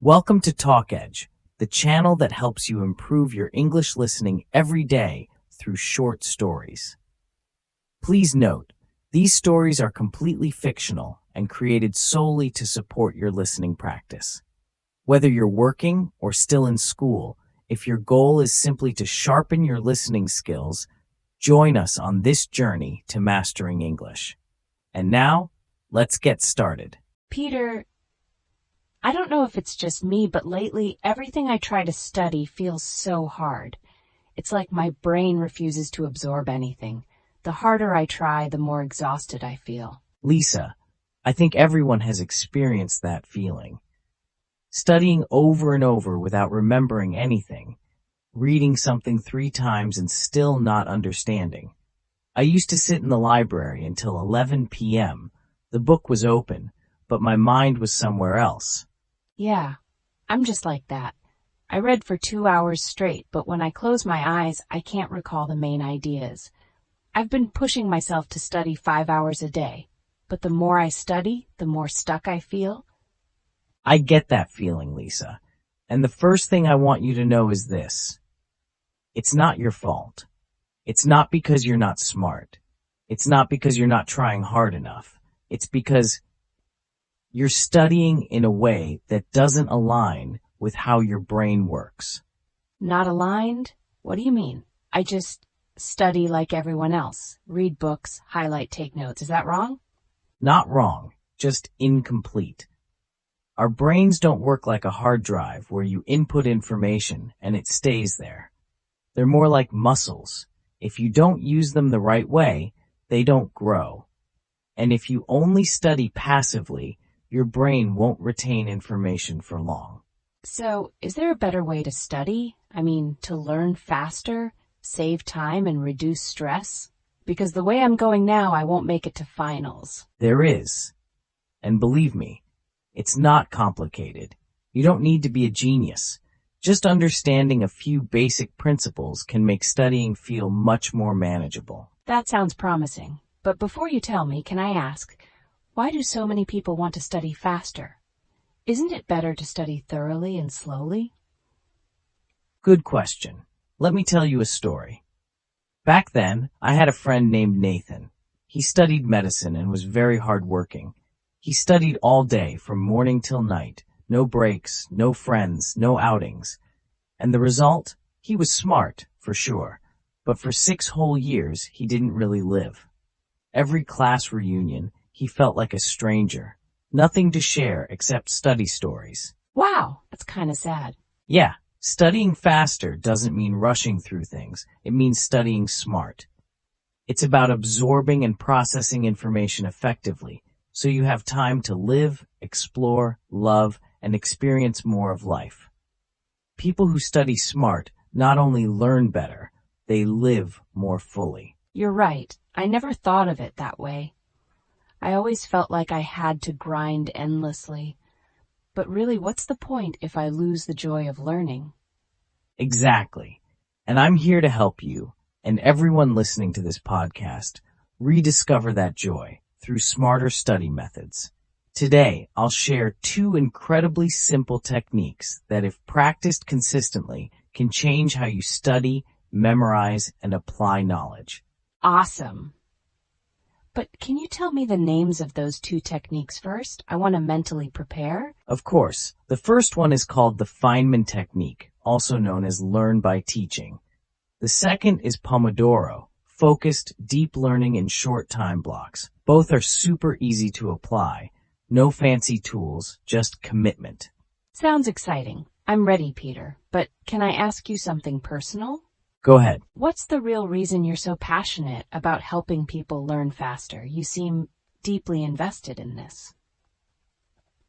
Welcome to TalkEdge, the channel that helps you improve your English listening every day through short stories. Please note, these stories are completely fictional and created solely to support your listening practice. Whether you're working or still in school, if your goal is simply to sharpen your listening skills, join us on this journey to mastering English. And now, let's get started. Peter, I don't know if it's just me, but lately everything I try to study feels so hard. It's like my brain refuses to absorb anything. The harder I try, the more exhausted I feel. Lisa, I think everyone has experienced that feeling. Studying over and over without remembering anything, reading something 3 times and still not understanding. I used to sit in the library until 11 p.m. The book was open, but my mind was somewhere else. Yeah, I'm just like that. I read for 2 hours straight, but when I close my eyes, I can't recall the main ideas. I've been pushing myself to study 5 hours a day, but the more I study, the more stuck I feel. I get that feeling, Lisa. And the first thing I want you to know is this. It's not your fault. It's not because you're not smart. It's not because you're not trying hard enough. It's because you're studying in a way that doesn't align with how your brain works. Not aligned? What do you mean? I just study like everyone else. Read books, highlight, take notes. Is that wrong? Not wrong, just incomplete. Our brains don't work like a hard drive where you input information and it stays there. They're more like muscles. If you don't use them the right way, they don't grow. And if you only study passively, your brain won't retain information for long. So, is there a better way to study? I mean, to learn faster, save time, and reduce stress? Because the way I'm going now, I won't make it to finals. There is. And believe me, it's not complicated. You don't need to be a genius. Just understanding a few basic principles can make studying feel much more manageable. That sounds promising. But before you tell me, can I ask, why do so many people want to study faster? Isn't it better to study thoroughly and slowly? Good question. Let me tell you a story. Back then, I had a friend named Nathan. He studied medicine and was very hardworking. He studied all day from morning till night. No breaks, no friends, no outings. And the result? He was smart, for sure. But for 6 whole years, he didn't really live. Every class reunion, he felt like a stranger. Nothing to share except study stories. Wow, that's kind of sad. Yeah, studying faster doesn't mean rushing through things. It means studying smart. It's about absorbing and processing information effectively, so you have time to live, explore, love, and experience more of life. People who study smart not only learn better, they live more fully. You're right. I never thought of it that way. I always felt like I had to grind endlessly. But really, what's the point if I lose the joy of learning? Exactly. And I'm here to help you, and everyone listening to this podcast, rediscover that joy through smarter study methods. Today, I'll share 2 incredibly simple techniques that, if practiced consistently, can change how you study, memorize, and apply knowledge. Awesome. But can you tell me the names of those 2 techniques first? I want to mentally prepare. Of course, the first one is called the Feynman technique, also known as learn by teaching. The second is Pomodoro, focused, deep learning in short time blocks. Both are super easy to apply. No fancy tools, just commitment. Sounds exciting. I'm ready, Peter. But can I ask you something personal? Go ahead. What's the real reason you're so passionate about helping people learn faster? You seem deeply invested in this.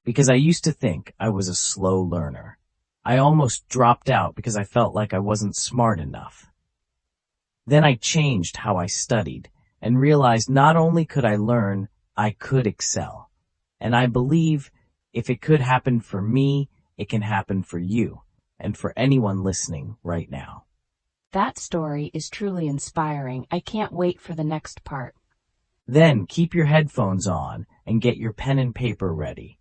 Because I used to think I was a slow learner. I almost dropped out because I felt like I wasn't smart enough. Then I changed how I studied and realized not only could I learn, I could excel. And I believe if it could happen for me, it can happen for you and for anyone listening right now. That story is truly inspiring. I can't wait for the next part. Then keep your headphones on and get your pen and paper ready.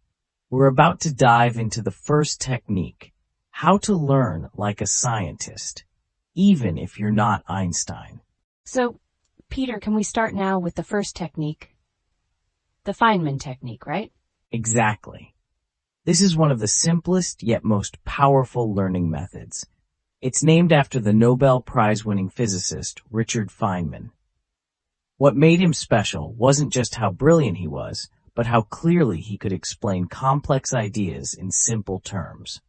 We're about to dive into the first technique, how to learn like a scientist, even if you're not Einstein. So, Peter, can we start now with the first technique? The Feynman technique, right? Exactly. This is one of the simplest yet most powerful learning methods. It's named after the Nobel Prize-winning physicist Richard Feynman. What made him special wasn't just how brilliant he was, but how clearly he could explain complex ideas in simple terms.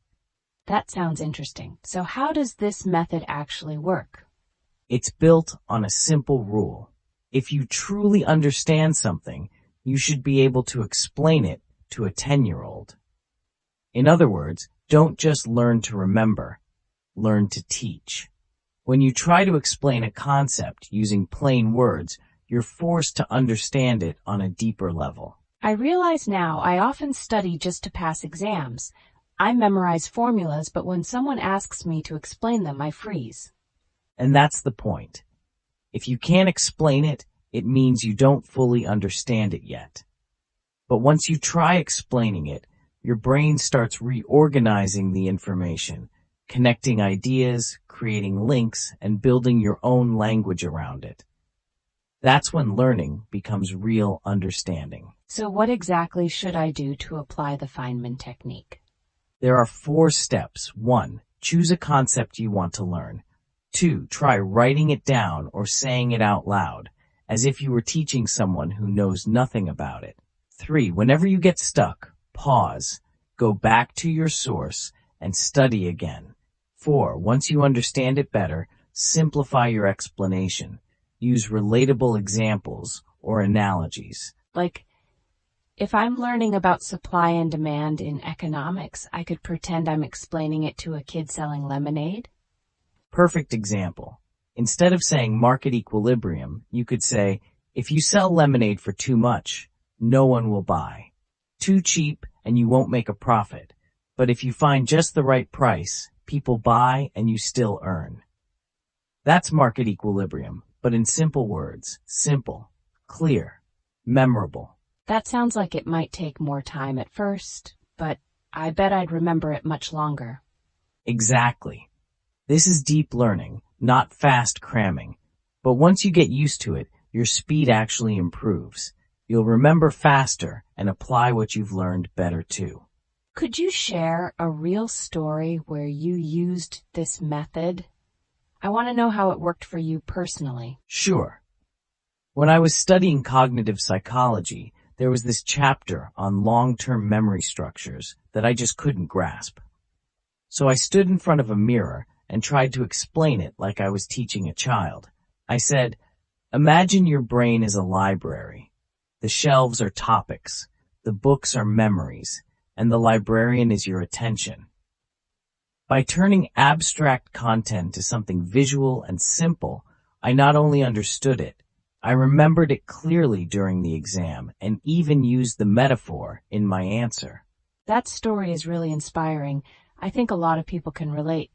That sounds interesting. So how does this method actually work? It's built on a simple rule. If you truly understand something, you should be able to explain it to a 10-year-old. In other words, don't just learn to remember, learn to teach. When you try to explain a concept using plain words, you're forced to understand it on a deeper level. I realize now I often study just to pass exams. I memorize formulas, but when someone asks me to explain them, I freeze. And that's the point. If you can't explain it, it means you don't fully understand it yet. But once you try explaining it, your brain starts reorganizing the information, connecting ideas, creating links, and building your own language around it. That's when learning becomes real understanding. So what exactly should I do to apply the Feynman technique? There are 4 steps. 1. Choose a concept you want to learn. 2. Try writing it down or saying it out loud, as if you were teaching someone who knows nothing about it. 3. Whenever you get stuck, pause, go back to your source, and study again. 4. Once you understand it better, simplify your explanation. Use relatable examples or analogies. Like, if I'm learning about supply and demand in economics, I could pretend I'm explaining it to a kid selling lemonade. Perfect example. Instead of saying market equilibrium, you could say, if you sell lemonade for too much, no one will buy. Too cheap and you won't make a profit. But if you find just the right price, people buy and you still earn. That's market equilibrium, but in simple words. Simple, clear, memorable. That sounds like it might take more time at first, but I bet I'd remember it much longer. Exactly. This is deep learning, not fast cramming. But once you get used to it, your speed actually improves. You'll remember faster and apply what you've learned better too. Could you share a real story where you used this method? I want to know how it worked for you personally. Sure. When I was studying cognitive psychology, there was this chapter on long-term memory structures that I just couldn't grasp. So I stood in front of a mirror and tried to explain it like I was teaching a child. I said, imagine your brain is a library. The shelves are topics, the books are memories, and the librarian is your attention. By turning abstract content to something visual and simple, I not only understood it, I remembered it clearly during the exam and even used the metaphor in my answer. That story is really inspiring. I think a lot of people can relate.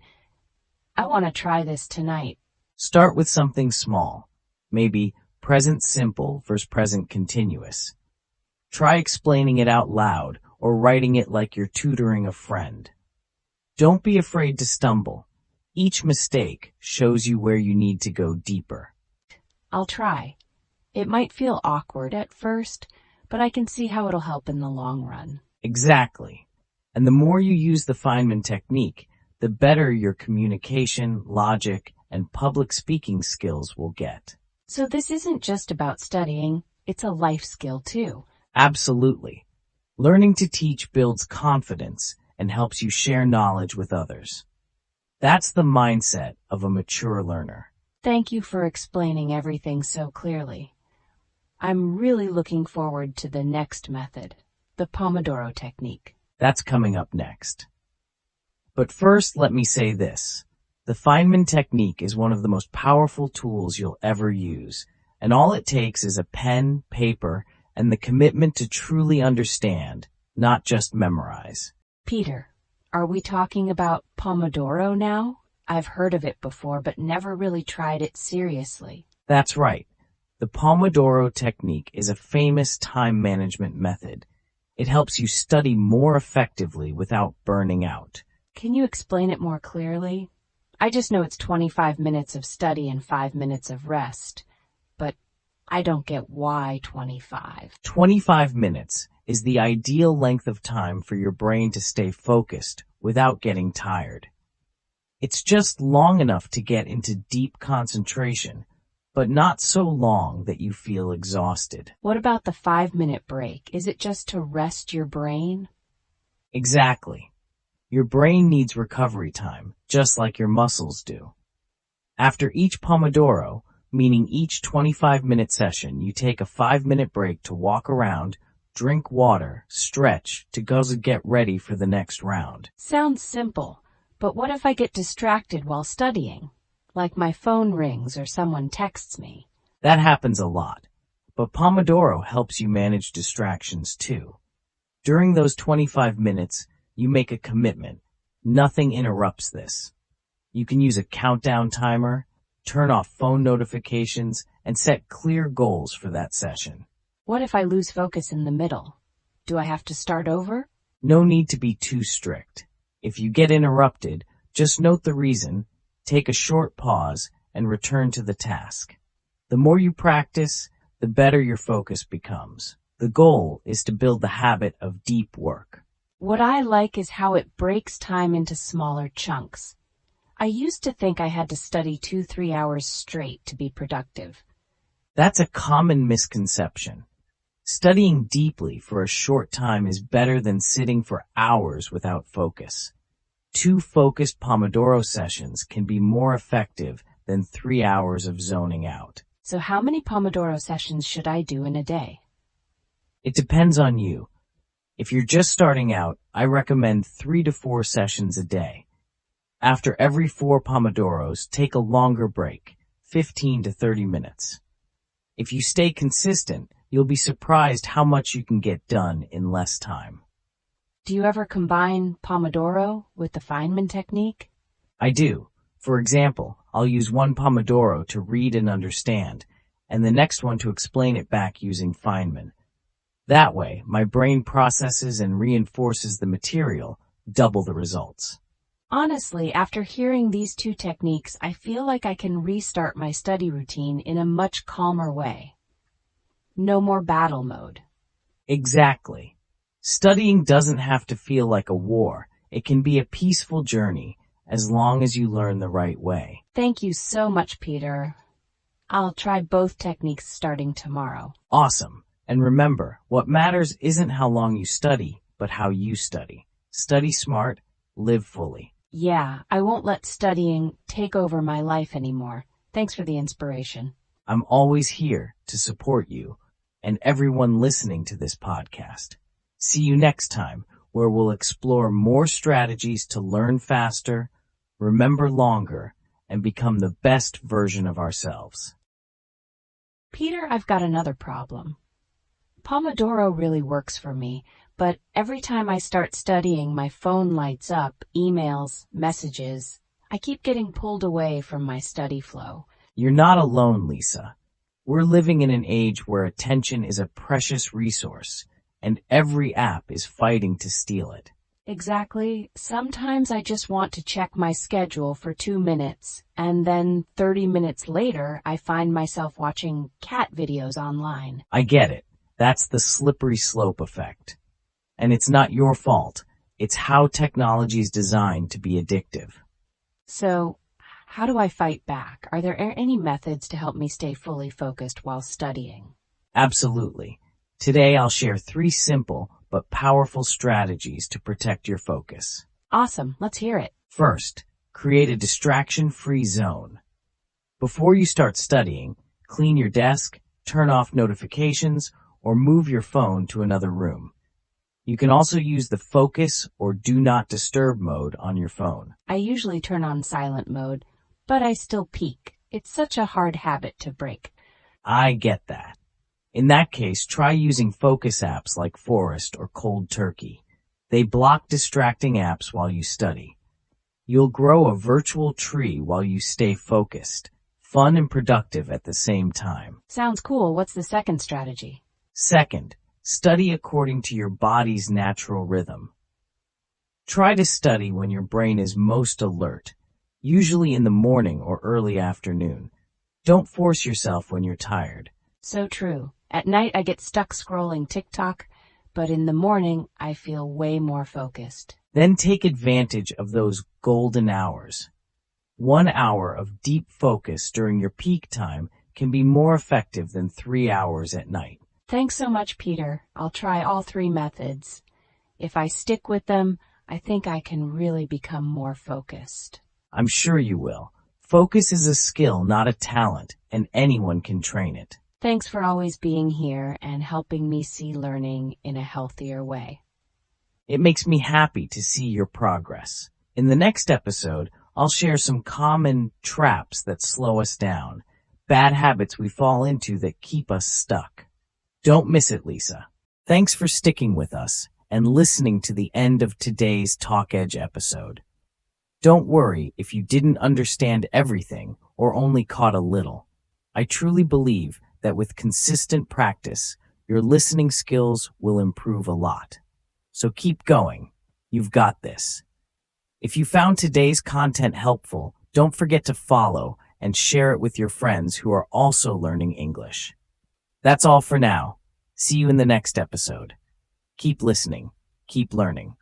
I want to try this tonight. Start with something small, maybe present simple versus present continuous. Try explaining it out loud or writing it like you're tutoring a friend. Don't be afraid to stumble. Each mistake shows you where you need to go deeper. I'll try. It might feel awkward at first, but I can see how it'll help in the long run. Exactly. And the more you use the Feynman technique, the better your communication, logic, and public speaking skills will get. So this isn't just about studying, it's a life skill too. Absolutely. Learning to teach builds confidence and helps you share knowledge with others. That's the mindset of a mature learner. Thank you for explaining everything so clearly. I'm really looking forward to the next method, the Pomodoro technique. That's coming up next. But first, let me say this. The Feynman technique is one of the most powerful tools you'll ever use, and all it takes is a pen, paper, and the commitment to truly understand, not just memorize. Peter, are we talking about Pomodoro now? I've heard of it before, but never really tried it seriously. That's right. The Pomodoro technique is a famous time management method. It helps you study more effectively without burning out. Can you explain it more clearly? I just know it's 25 minutes of study and 5 minutes of rest, but I don't get why 25. 25 minutes is the ideal length of time for your brain to stay focused without getting tired. It's just long enough to get into deep concentration, but not so long that you feel exhausted. What about the 5-minute break? Is it just to rest your brain? Exactly. Your brain needs recovery time, just like your muscles do. After each Pomodoro, meaning each 25-minute session, you take a 5-minute break to walk around, drink water, stretch, to get ready for the next round. Sounds simple, but what if I get distracted while studying? Like my phone rings or someone texts me. That happens a lot, but Pomodoro helps you manage distractions too. During those 25 minutes, you make a commitment. Nothing interrupts this. You can use a countdown timer, turn off phone notifications, and set clear goals for that session. What if I lose focus in the middle? Do I have to start over? No need to be too strict. If you get interrupted, just note the reason, take a short pause, and return to the task. The more you practice, the better your focus becomes. The goal is to build the habit of deep work. What I like is how it breaks time into smaller chunks. I used to think I had to study 2-3 hours straight to be productive. That's a common misconception. Studying deeply for a short time is better than sitting for hours without focus. 2 focused Pomodoro sessions can be more effective than 3 hours of zoning out. So how many Pomodoro sessions should I do in a day? It depends on you. If you're just starting out, I recommend 3 to 4 sessions a day. After every 4 Pomodoros, take a longer break, 15 to 30 minutes. If you stay consistent, you'll be surprised how much you can get done in less time. Do you ever combine Pomodoro with the Feynman technique? I do. For example, I'll use one Pomodoro to read and understand, and the next one to explain it back using Feynman. That way, my brain processes and reinforces the material, double the results. Honestly, after hearing these 2 techniques, I feel like I can restart my study routine in a much calmer way. No more battle mode. Exactly. Studying doesn't have to feel like a war. It can be a peaceful journey, as long as you learn the right way. Thank you so much, Peter. I'll try both techniques starting tomorrow. Awesome. And remember, what matters isn't how long you study, but how you study. Study smart, live fully. Yeah, I won't let studying take over my life anymore. Thanks for the inspiration. I'm always here to support you and everyone listening to this podcast. See you next time, where we'll explore more strategies to learn faster, remember longer, and become the best version of ourselves. Peter, I've got another problem. Pomodoro really works for me, but every time I start studying, my phone lights up, emails, messages. I keep getting pulled away from my study flow. You're not alone, Lisa. We're living in an age where attention is a precious resource, and every app is fighting to steal it. Exactly. Sometimes I just want to check my schedule for 2 minutes, and then 30 minutes later, I find myself watching cat videos online. I get it. That's the slippery slope effect. And it's not your fault. It's how technology is designed to be addictive. So, how do I fight back? Are there any methods to help me stay fully focused while studying? Absolutely. Today I'll share 3 simple but powerful strategies to protect your focus. Awesome. Let's hear it. First, create a distraction-free zone. Before you start studying, clean your desk, turn off notifications, or move your phone to another room. You can also use the focus or do not disturb mode on your phone. I usually turn on silent mode, but I still peek. It's such a hard habit to break. I get that. In that case, try using focus apps like Forest or Cold Turkey. They block distracting apps while you study. You'll grow a virtual tree while you stay focused, fun and productive at the same time. Sounds cool. What's the second strategy? Second, Study according to your body's natural rhythm. Try to study when your brain is most alert, usually in the morning or early afternoon. Don't force yourself when you're tired. So true. At night I get stuck scrolling TikTok, but in the morning I feel way more focused. Then take advantage of those golden hours. 1 hour of deep focus during your peak time can be more effective than 3 hours at night. Thanks so much, Peter. I'll try all 3 methods. If I stick with them, I think I can really become more focused. I'm sure you will. Focus is a skill, not a talent, and anyone can train it. Thanks for always being here and helping me see learning in a healthier way. It makes me happy to see your progress. In the next episode, I'll share some common traps that slow us down, bad habits we fall into that keep us stuck. Don't miss it, Lisa. Thanks for sticking with us and listening to the end of today's TalkEdge episode. Don't worry if you didn't understand everything or only caught a little. I truly believe that with consistent practice, your listening skills will improve a lot. So keep going. You've got this. If you found today's content helpful, don't forget to follow and share it with your friends who are also learning English. That's all for now. See you in the next episode. Keep listening. Keep learning.